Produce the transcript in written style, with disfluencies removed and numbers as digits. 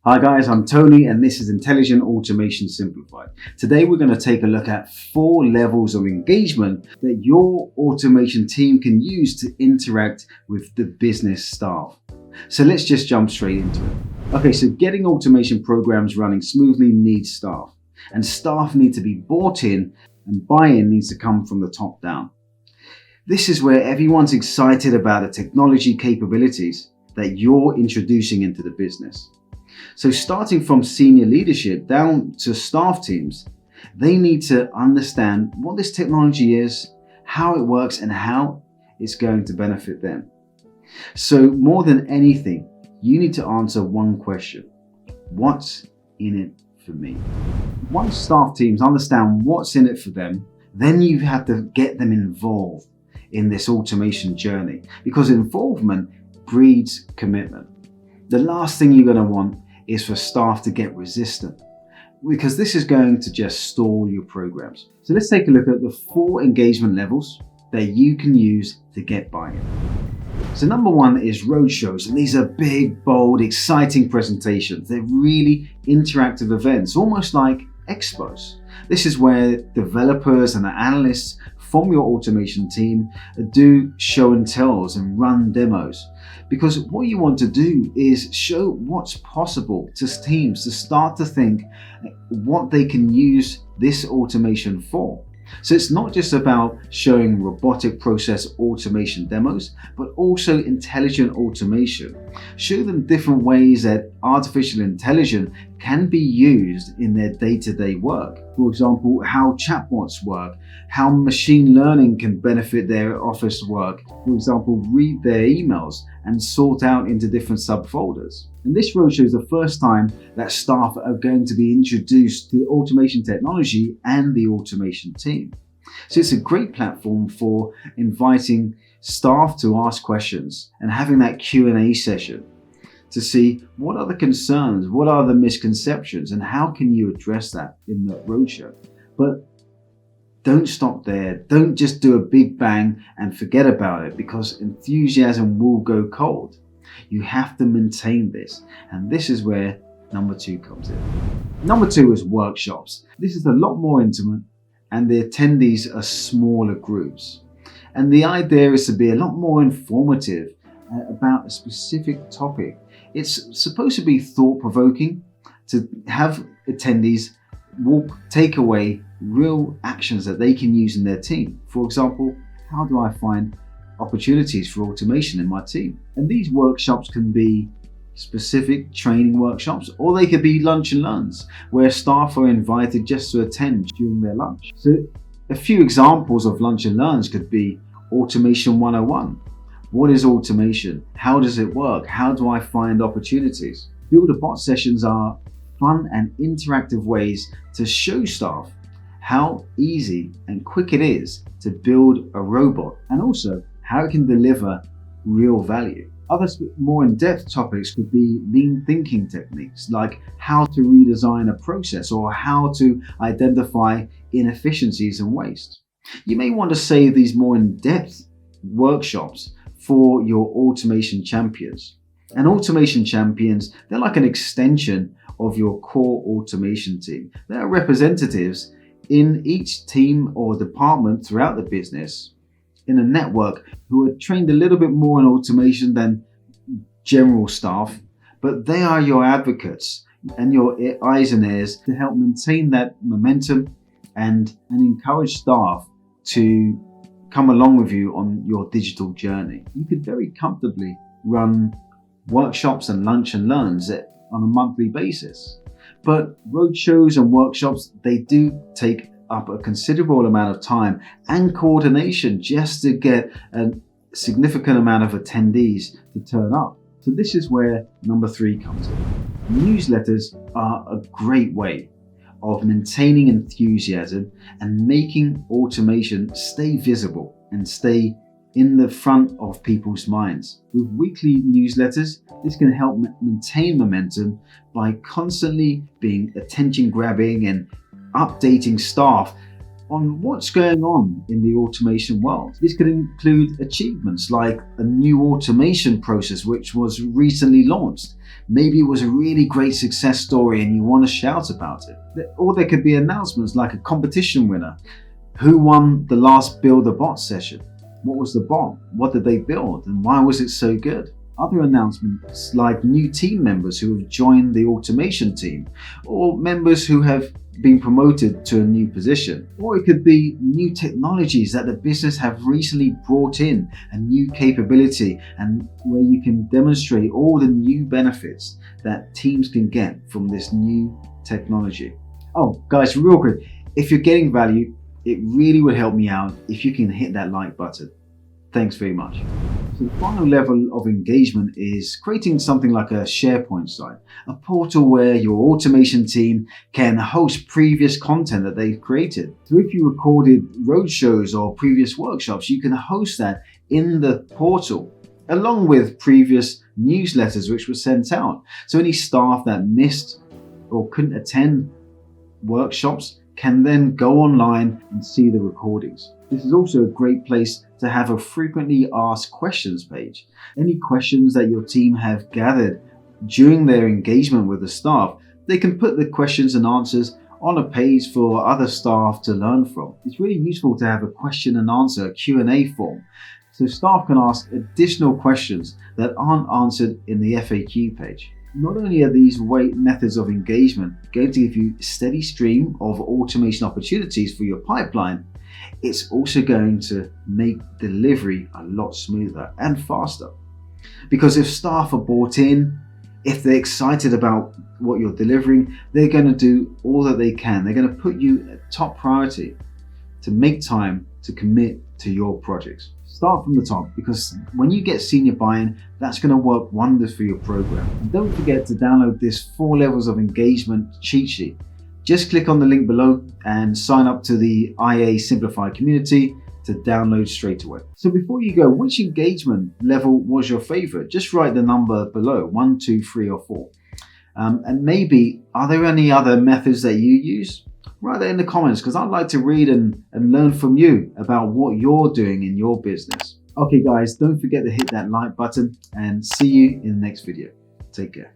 Hi guys, I'm Tony and this is Intelligent Automation Simplified. Today we're going to take a look at 4 levels of engagement that your automation team can use to interact with the business staff. So let's just jump straight into it. Okay, so getting automation programs running smoothly needs staff, and staff need to be bought in, and buy-in needs to come from the top down. This is where everyone's excited about the technology capabilities that you're introducing into the business. So starting from senior leadership down to staff teams, they need to understand what this technology is, how it works, and how it's going to benefit them. So more than anything, you need to answer one question: what's in it for me? Once staff teams understand what's in it for them, then you have to get them involved in this automation journey, because involvement breeds commitment. The last thing you're going to want is for staff to get resistant, because this is going to just stall your programs. So let's take a look at the 4 engagement levels that you can use to get buy-in. So number 1 is roadshows, and these are big, bold, exciting presentations. They're really interactive events, almost like expos. This is where developers and analysts from your automation team do show and tells and run demos, because what you want to do is show what's possible to teams to start to think what they can use this automation for. So it's not just about showing robotic process automation demos, but also intelligent automation. Show them different ways that artificial intelligence can be used in their day-to-day work. For example, how chatbots work, how machine learning can benefit their office work. For example, read their emails and sort out into different subfolders. And this roadshow is the first time that staff are going to be introduced to automation technology and the automation team. So it's a great platform for inviting staff to ask questions and having that Q&A session to see what are the concerns, what are the misconceptions, and how can you address that in the roadshow. But don't stop there. Don't just do a big bang and forget about it, because enthusiasm will go cold. You have to maintain this, and this is where number 2 comes in. Number 2 is workshops. This is a lot more intimate, and the attendees are smaller groups. And the idea is to be a lot more informative about a specific topic. It's supposed to be thought-provoking, to have attendees take away real actions that they can use in their team. For example, how do I find opportunities for automation in my team? And these workshops can be specific training workshops, or they could be lunch and learns where staff are invited just to attend during their lunch. So a few examples of lunch and learns could be Automation 101. What is automation? How does it work? How do I find opportunities? Build-a-bot sessions are fun and interactive ways to show staff how easy and quick it is to build a robot, and also how it can deliver real value. Other more in-depth topics could be lean thinking techniques, like how to redesign a process or how to identify inefficiencies and waste. You may want to save these more in-depth workshops for your automation champions. And automation champions, they're like an extension of your core automation team. They are representatives in each team or department throughout the business in a network who are trained a little bit more in automation than general staff, but they are your advocates and your eyes and ears to help maintain that momentum and encourage staff to come along with you on your digital journey. You could very comfortably run workshops and lunch and learns on a monthly basis. But roadshows and workshops, they do take up a considerable amount of time and coordination just to get a significant amount of attendees to turn up. So this is where number 3 comes in. Newsletters are a great way of maintaining enthusiasm and making automation stay visible and stay in the front of people's minds. With weekly newsletters, this can help maintain momentum by constantly being attention grabbing and updating staff on what's going on in the automation world. This could include achievements like a new automation process which was recently launched. Maybe it was a really great success story and you want to shout about it. Or there could be announcements like a competition winner. Who won the last Build a Bot session? What was the bot? What did they build? And why was it so good? Other announcements like new team members who have joined the automation team, or members who have been promoted to a new position. Or it could be new technologies that the business have recently brought in, a new capability, and where you can demonstrate all the new benefits that teams can get from this new technology. Oh guys, real quick, if you're getting value, it really would help me out if you can hit that like button. Thanks very much. So the final level of engagement is creating something like a SharePoint site, a portal where your automation team can host previous content that they've created. So if you recorded roadshows or previous workshops, you can host that in the portal, along with previous newsletters which were sent out. So any staff that missed or couldn't attend workshops can then go online and see the recordings. This is also a great place to have a frequently asked questions page. Any questions that your team have gathered during their engagement with the staff, they can put the questions and answers on a page for other staff to learn from. It's really useful to have a question and answer, a Q&A form, so staff can ask additional questions that aren't answered in the FAQ page. Not only are these methods of engagement going to give you a steady stream of automation opportunities for your pipeline, it's also going to make delivery a lot smoother and faster. Because if staff are bought in, if they're excited about what you're delivering, they're going to do all that they can. They're going to put you at top priority to make time to commit to your projects. Start from the top, because when you get senior buy-in, that's going to work wonders for your program. And don't forget to download this 4 levels of engagement cheat sheet. Just click on the link below and sign up to the IA Simplified community to download straight away. So before you go, which engagement level was your favorite? Just write the number below, 1, 2, 3, or 4. And maybe, are there any other methods that you use? Write that in the comments, because I'd like to read and learn from you about what you're doing in your business. Okay guys, don't forget to hit that like button and see you in the next video. Take care.